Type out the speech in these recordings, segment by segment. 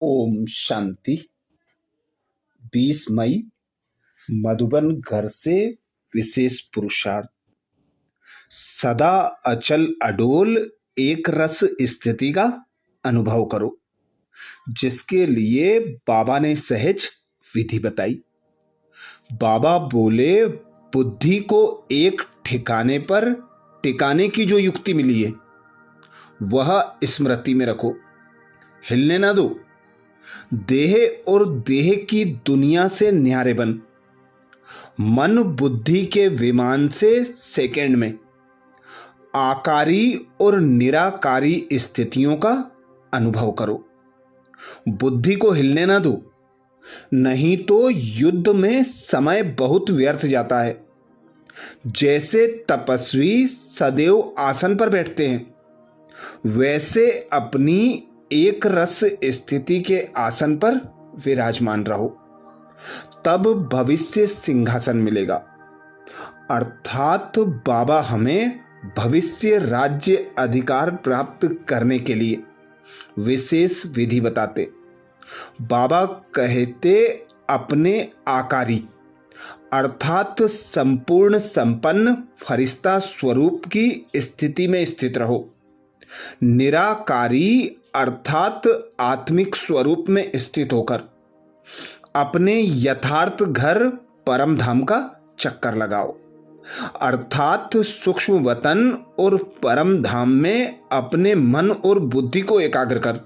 ओम शांति। 20 मई, मधुबन घर से विशेष पुरुषार्थ। सदा अचल अडोल एक रस स्थिति का अनुभव करो, जिसके लिए बाबा ने सहज विधि बताई। बाबा बोले, बुद्धि को एक ठिकाने पर टिकाने की जो युक्ति मिली है वह स्मृति में रखो, हिलने ना दो। देह और देह की दुनिया से न्यारे बन। मन बुद्धि के विमान से सेकंड में आकारी और निराकारी स्थितियों का अनुभव करो। बुद्धि को हिलने ना दो, नहीं तो युद्ध में समय बहुत व्यर्थ जाता है। जैसे तपस्वी सदैव आसन पर बैठते हैं, वैसे अपनी एक रस स्थिति के आसन पर विराजमान रहो, तब भविष्य सिंहासन मिलेगा। अर्थात बाबा हमें भविष्य राज्य अधिकार प्राप्त करने के लिए विशेष विधि बताते। बाबा कहते, अपने आकारी अर्थात संपूर्ण संपन्न फरिश्ता स्वरूप की स्थिति में स्थित रहो। निराकारी अर्थात आत्मिक स्वरूप में स्थित होकर अपने यथार्थ घर परम धाम का चक्कर लगाओ। अर्थात सूक्ष्म वतन और परम धाम में अपने मन और बुद्धि को एकाग्र कर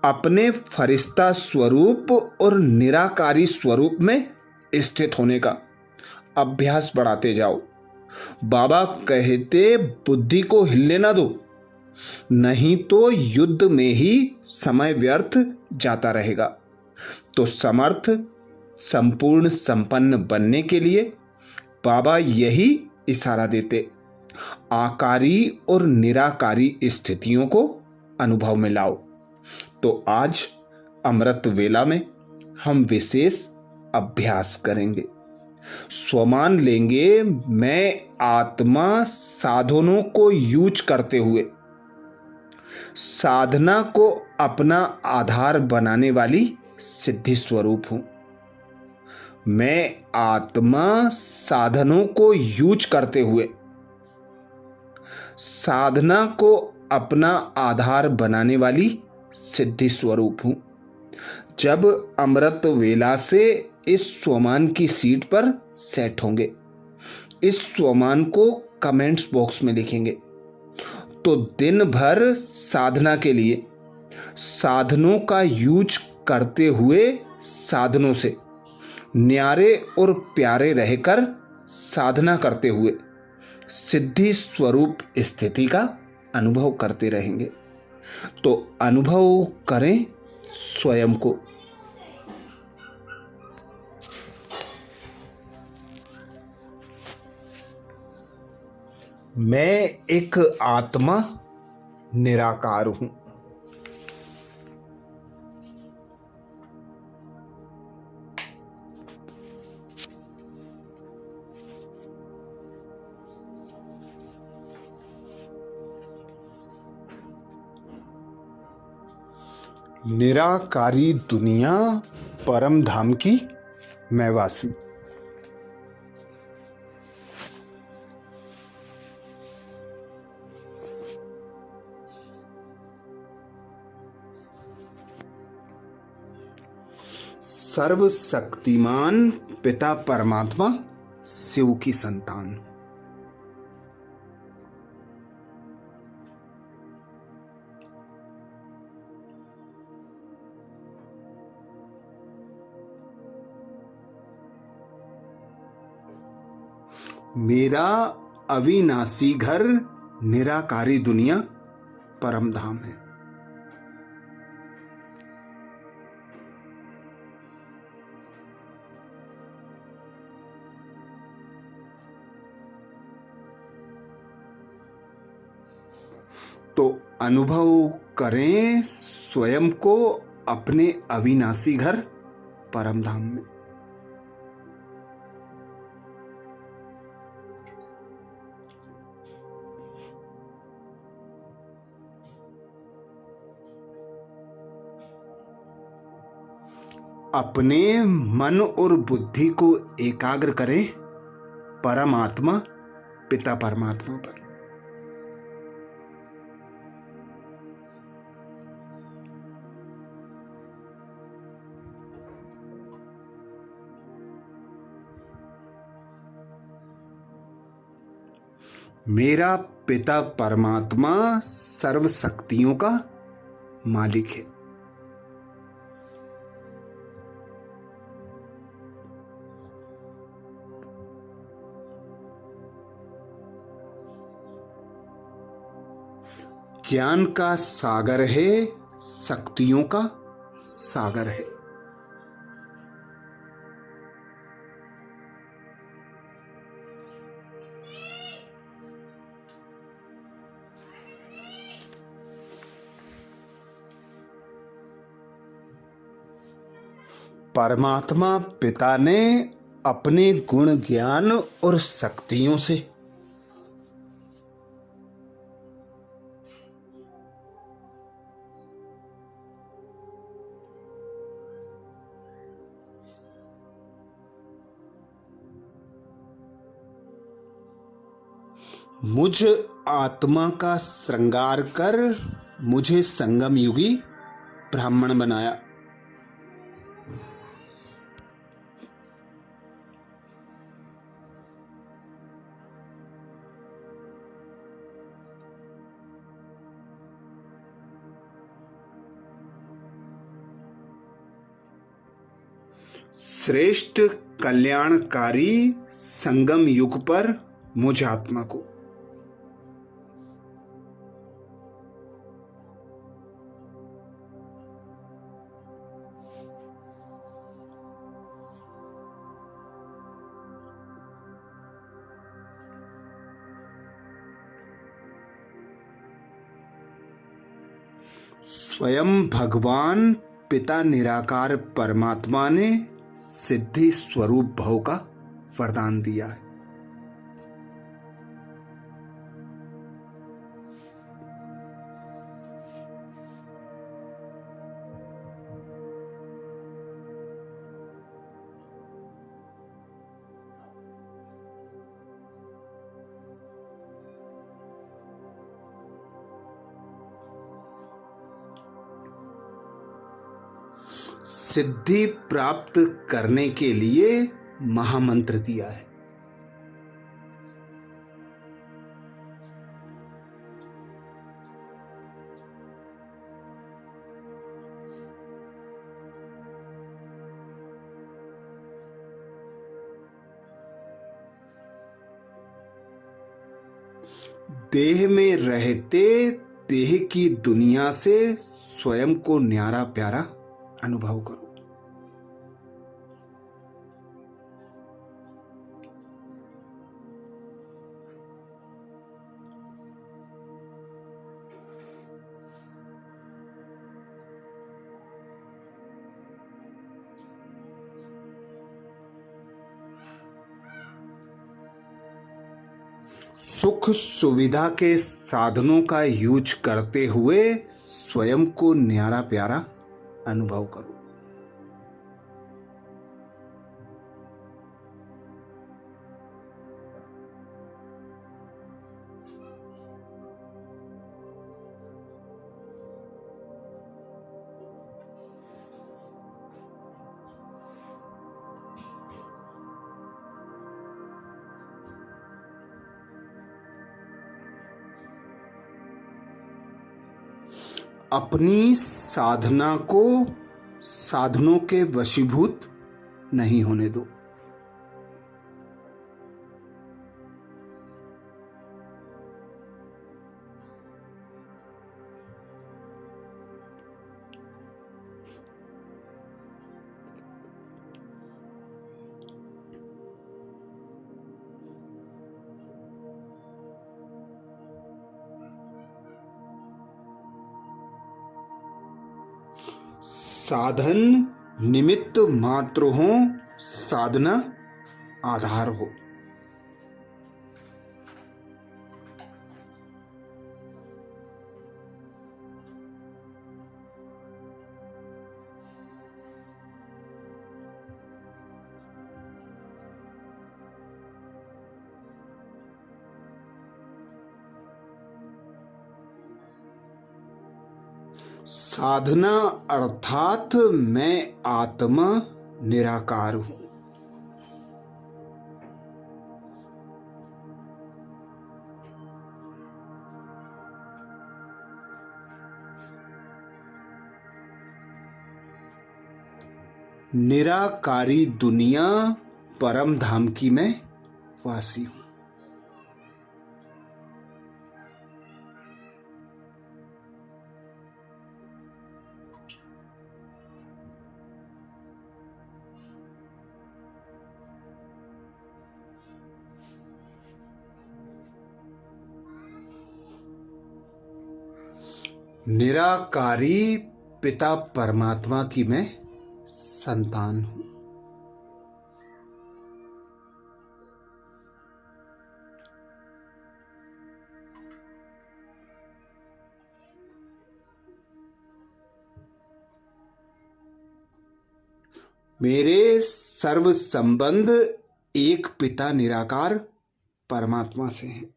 अपने फरिश्ता स्वरूप और निराकारी स्वरूप में स्थित होने का अभ्यास बढ़ाते जाओ। बाबा कहते, बुद्धि को हिलने ना दो, नहीं तो युद्ध में ही समय व्यर्थ जाता रहेगा। तो समर्थ संपूर्ण संपन्न बनने के लिए बाबा यही इशारा देते, आकारी और निराकारी स्थितियों को अनुभव में लाओ। तो आज अमृत वेला में हम विशेष अभ्यास करेंगे। स्वमान लेंगे, मैं आत्मा साधनों को यूज करते हुए साधना को अपना आधार बनाने वाली सिद्धि स्वरूप हूं। मैं आत्मा साधनों को यूज करते हुए साधना को अपना आधार बनाने वाली सिद्धि स्वरूप हूं। जब अमृत वेला से इस स्वमान की सीट पर सेट होंगे, इस स्वमान को कमेंट्स बॉक्स में लिखेंगे, तो दिन भर साधना के लिए साधनों का यूज करते हुए साधनों से न्यारे और प्यारे रहकर साधना करते हुए सिद्धि स्वरूप स्थिति का अनुभव करते रहेंगे। तो अनुभव करें स्वयं को। मैं एक आत्मा निराकार हूं। निराकारी दुनिया परम धाम की मैं वासी। सर्वशक्तिमान पिता परमात्मा शिव की संतान। मेरा अविनाशी घर निराकारी दुनिया परम धाम है। तो अनुभव करें स्वयं को अपने अविनाशी घर परम धाम में। अपने मन और बुद्धि को एकाग्र करें परमात्मा पिता परमात्मा पर। मेरा पिता परमात्मा सर्व शक्तियों का मालिक है। ज्ञान का सागर है, शक्तियों का सागर है। परमात्मा पिता ने अपने गुण ज्ञान और शक्तियों से मुझ आत्मा का श्रृंगार कर मुझे संगम युगी ब्राह्मण बनाया। श्रेष्ठ कल्याणकारी संगम युग पर मुझ आत्मा को स्वयं भगवान पिता निराकार परमात्मा ने सिद्धि स्वरूप भव का वरदान दिया है। सिद्धि प्राप्त करने के लिए महामंत्र दिया है। देह में रहते देह की दुनिया से स्वयं को न्यारा प्यारा अनुभव करो। सुख सुविधा के साधनों का यूज करते हुए स्वयं को न्यारा प्यारा अनुभव करो। अपनी साधना को साधनों के वशीभूत नहीं होने दो। साधन निमित्त मात्र हो, साधना आधार हो। साधना अर्थात मैं आत्मा निराकार हूं। निराकारी दुनिया परम धाम की मैं वासी हूं। निराकारी पिता परमात्मा की मैं संतान हूं। मेरे सर्व संबंध एक पिता निराकार परमात्मा से हैं।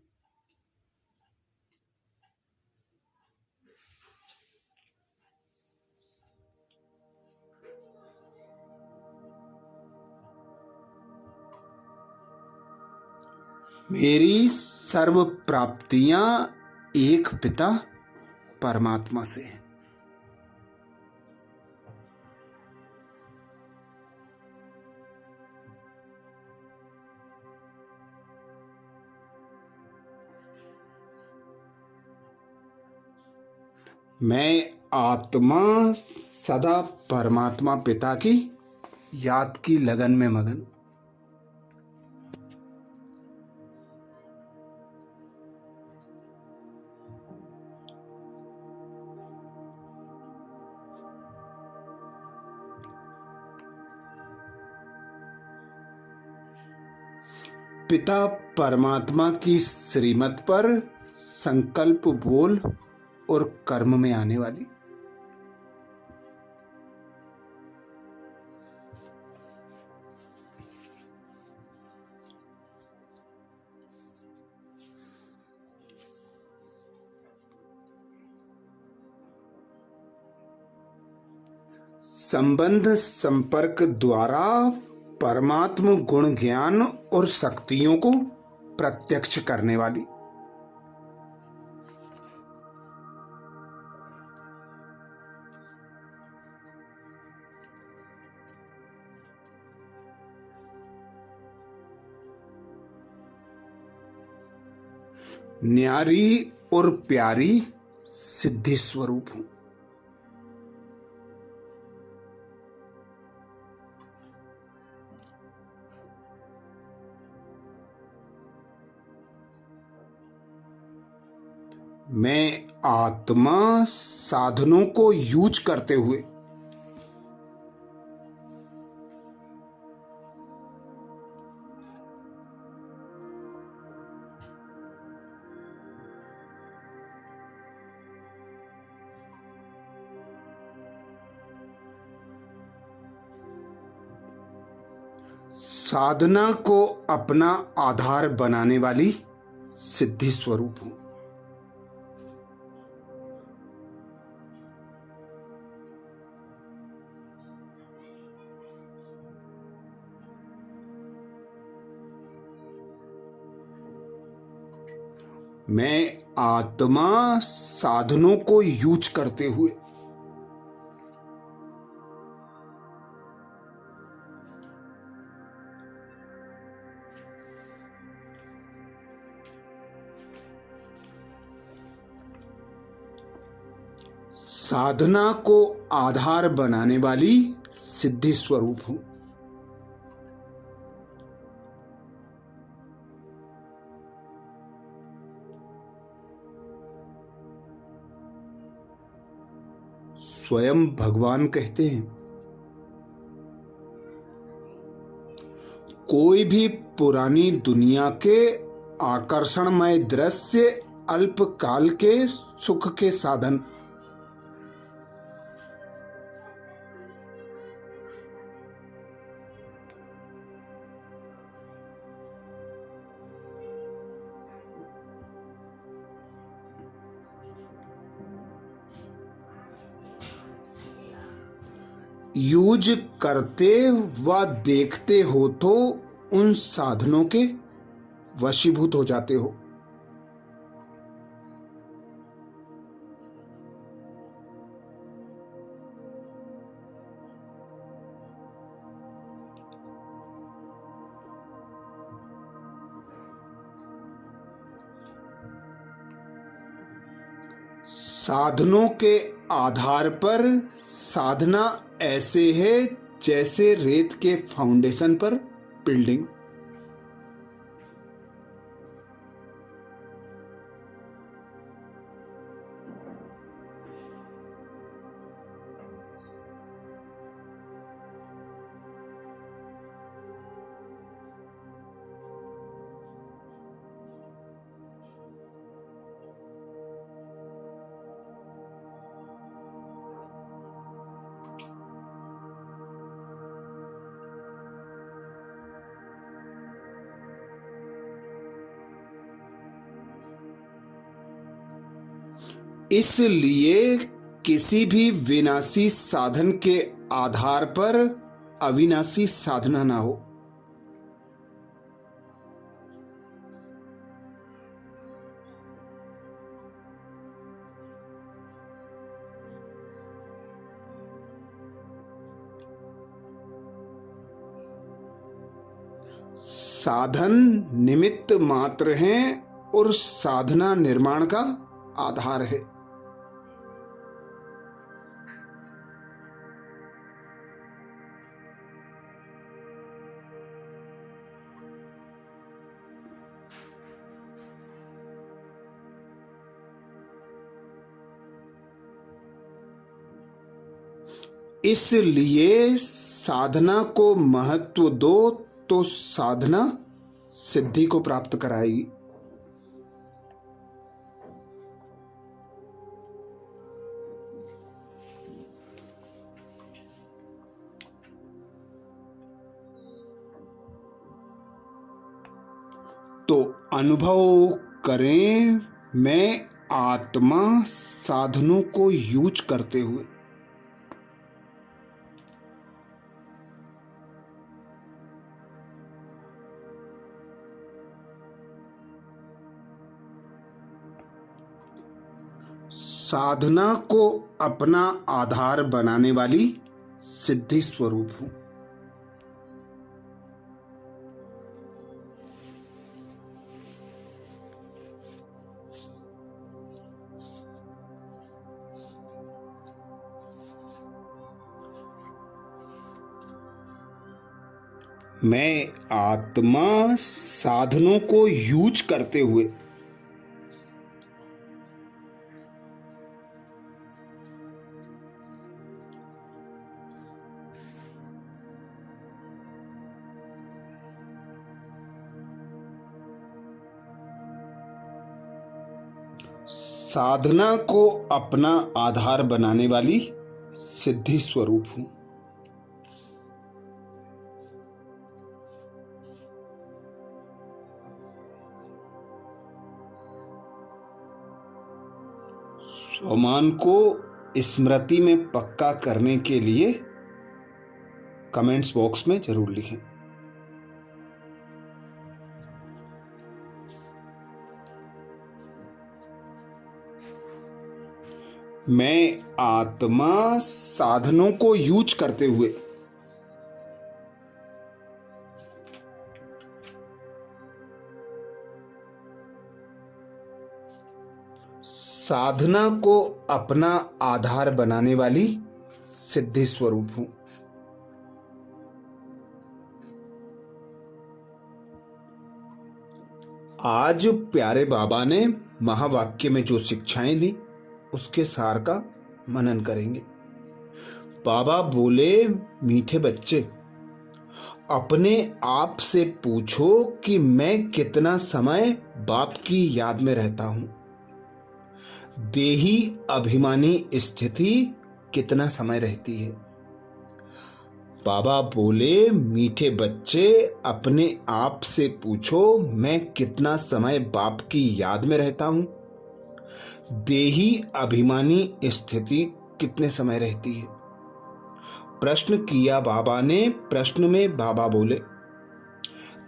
मेरी सर्व प्राप्तियां एक पिता परमात्मा से हैं। मैं आत्मा सदा परमात्मा पिता की याद की लगन में मगन। पिता परमात्मा की श्रीमत पर संकल्प बोल और कर्म में आने वाली संबंध संपर्क द्वारा परमात्म गुण ज्ञान और शक्तियों को प्रत्यक्ष करने वाली न्यारी और प्यारी सिद्धि स्वरूप हूं। मैं आत्मा साधनों को यूज करते हुए साधना को अपना आधार बनाने वाली सिद्धि स्वरूप हूं। मैं आत्मा साधनों को यूज करते हुए साधना को आधार बनाने वाली सिद्धि स्वरूप हूं। स्वयं भगवान कहते हैं, कोई भी पुरानी दुनिया के आकर्षणमय दृश्य अल्पकाल के सुख के साधन यूज करते व देखते हो तो उन साधनों के वशीभूत हो जाते हो। साधनों के आधार पर साधना ऐसे है जैसे रेत के फाउंडेशन पर बिल्डिंग। इसलिए किसी भी विनाशी साधन के आधार पर अविनाशी साधना ना हो। साधन निमित्त मात्र हैं और साधना निर्माण का आधार है। इसलिए साधना को महत्व दो तो साधना सिद्धि को प्राप्त कराएगी। तो अनुभव करें, मैं आत्मा साधनों को यूज करते हुए साधना को अपना आधार बनाने वाली सिद्धि स्वरूप हूं। मैं आत्मा साधनों को यूज करते हुए साधना को अपना आधार बनाने वाली सिद्धि स्वरूप हूं। स्वमान को स्मृति में पक्का करने के लिए कमेंट्स बॉक्स में जरूर लिखें। मैं आत्मा साधनों को यूज करते हुए साधना को अपना आधार बनाने वाली सिद्धि स्वरूप हूं। आज प्यारे बाबा ने महावाक्य में जो शिक्षाएं दी उसके सार का मनन करेंगे। बाबा बोले, मीठे बच्चे, अपने आप से पूछो कि मैं कितना समय बाप की याद में रहता हूं। देही अभिमानी स्थिति कितना समय रहती है। बाबा बोले, मीठे बच्चे, अपने आप से पूछो मैं कितना समय बाप की याद में रहता हूं। देही अभिमानी स्थिति कितने समय रहती है। प्रश्न किया बाबा ने। प्रश्न में बाबा बोले,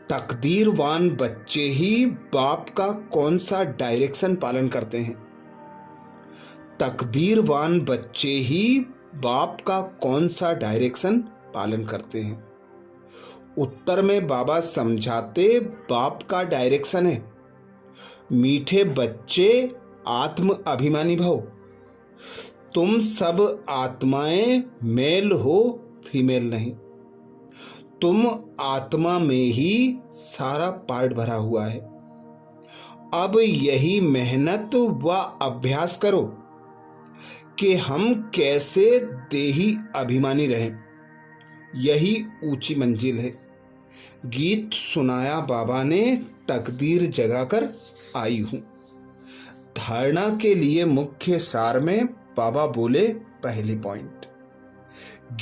तकदीरवान बच्चे ही बाप का कौन सा डायरेक्शन पालन करते हैं? तकदीरवान बच्चे ही बाप का कौन सा डायरेक्शन पालन करते हैं? उत्तर में बाबा समझाते, बाप का डायरेक्शन है, मीठे बच्चे आत्म अभिमानी भव। तुम सब आत्माएं मेल हो, फीमेल नहीं। तुम आत्मा में ही सारा पार्ट भरा हुआ है। अब यही मेहनत व अभ्यास करो कि हम कैसे देही अभिमानी रहें। यही ऊंची मंजिल है। गीत सुनाया बाबा ने, तकदीर जगाकर आई हूं। धारणा के लिए मुख्य सार में बाबा बोले, पहली पॉइंट,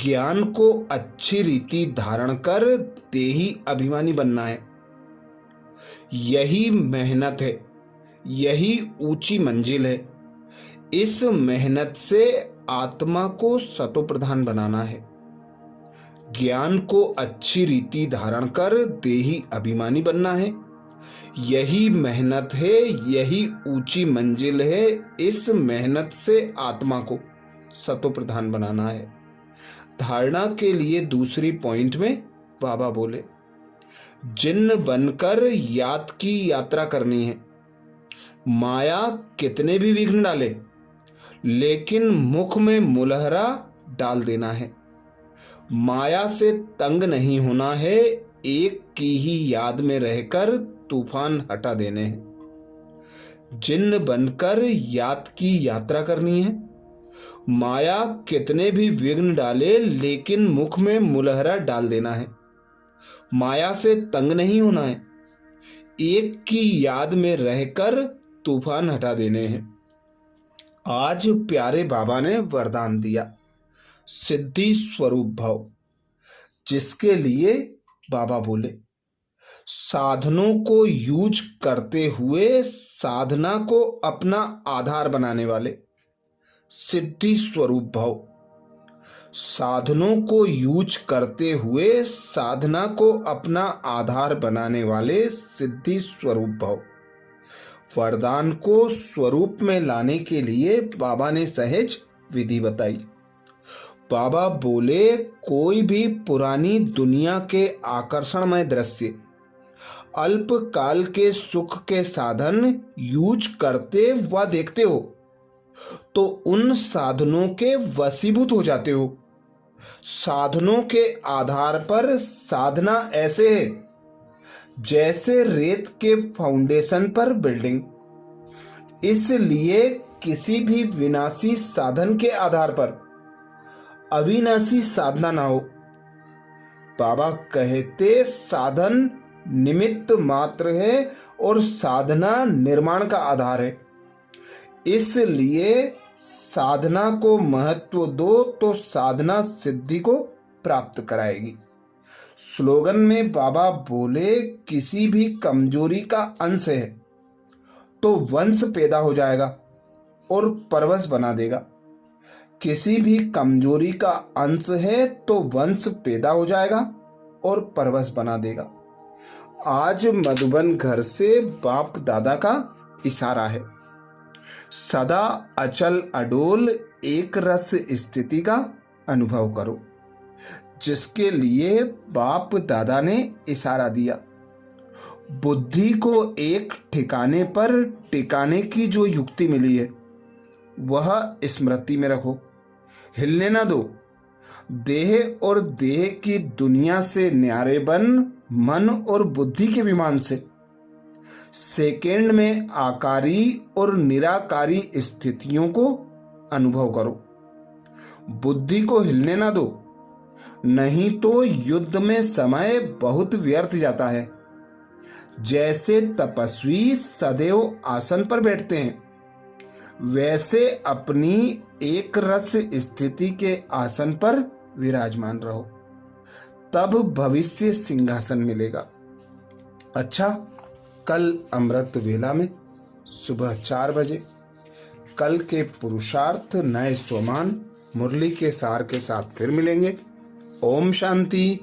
ज्ञान को अच्छी रीति धारण कर देही अभिमानी बनना है। यही मेहनत है, यही ऊंची मंजिल है। इस मेहनत से आत्मा को सतोप्रधान बनाना है। ज्ञान को अच्छी रीति धारण कर देही अभिमानी बनना है। यही मेहनत है, यही ऊंची मंजिल है। इस मेहनत से आत्मा को सतोप्रधान बनाना है। धारणा के लिए दूसरी पॉइंट में बाबा बोले, जिन्न बनकर याद की यात्रा करनी है। माया कितने भी विघ्न डाले, लेकिन मुख में मुलहरा डाल देना है। माया से तंग नहीं होना है, एक की ही याद में रहकर तूफान हटा देने हैं। जिन्न बनकर याद की यात्रा करनी है। माया कितने भी विघ्न डाले, लेकिन मुख में मुलहरा डाल देना है। माया से तंग नहीं होना है, एक की याद में रहकर तूफान हटा देने हैं। आज प्यारे बाबा ने वरदान दिया, सिद्धि स्वरूप भव, जिसके लिए बाबा बोले, साधनों को यूज करते हुए साधना को अपना आधार बनाने वाले सिद्धि स्वरूप भव। साधनों को यूज करते हुए साधना को अपना आधार बनाने वाले सिद्धि स्वरूप भव। वरदान को स्वरूप में लाने के लिए बाबा ने सहज विधि बताई। बाबा बोले, कोई भी पुरानी दुनिया के आकर्षणमय दृश्य, अल्पकाल के सुख के साधन यूज करते व देखते हो तो उन साधनों के वशीभूत हो जाते हो। साधनों के आधार पर साधना ऐसे है जैसे रेत के फाउंडेशन पर बिल्डिंग। इसलिए किसी भी विनाशी साधन के आधार पर अविनाशी साधना ना हो। बाबा कहते, साधन निमित्त मात्र है और साधना निर्माण का आधार है। इसलिए साधना को महत्व दो तो साधना सिद्धि को प्राप्त कराएगी। स्लोगन में बाबा बोले, किसी भी कमजोरी का अंश है तो वंश पैदा हो जाएगा और परवश बना देगा। किसी भी कमजोरी का अंश है तो वंश पैदा हो जाएगा और परवश बना देगा। आज मधुबन घर से बाप दादा का इशारा है, सदा अचल अडोल एक रस स्थिति का अनुभव करो, जिसके लिए बाप दादा ने इशारा दिया। बुद्धि को एक ठिकाने पर टिकाने की जो युक्ति मिली है वह स्मृति में रखो, हिलने ना दो। देह और देह की दुनिया से न्यारे बन मन और बुद्धि के विमान से सेकेंड में आकारी और निराकारी स्थितियों को अनुभव करो। बुद्धि को हिलने ना दो, नहीं तो युद्ध में समय बहुत व्यर्थ जाता है। जैसे तपस्वी सदैव आसन पर बैठते हैं, वैसे अपनी एक रस स्थिति के आसन पर विराजमान रहो, तब भविष्य सिंहासन मिलेगा। अच्छा, कल अमृत वेला में सुबह 4 बजे कल के पुरुषार्थ नए स्वमान मुरली के सार के साथ फिर मिलेंगे। ओम शांति।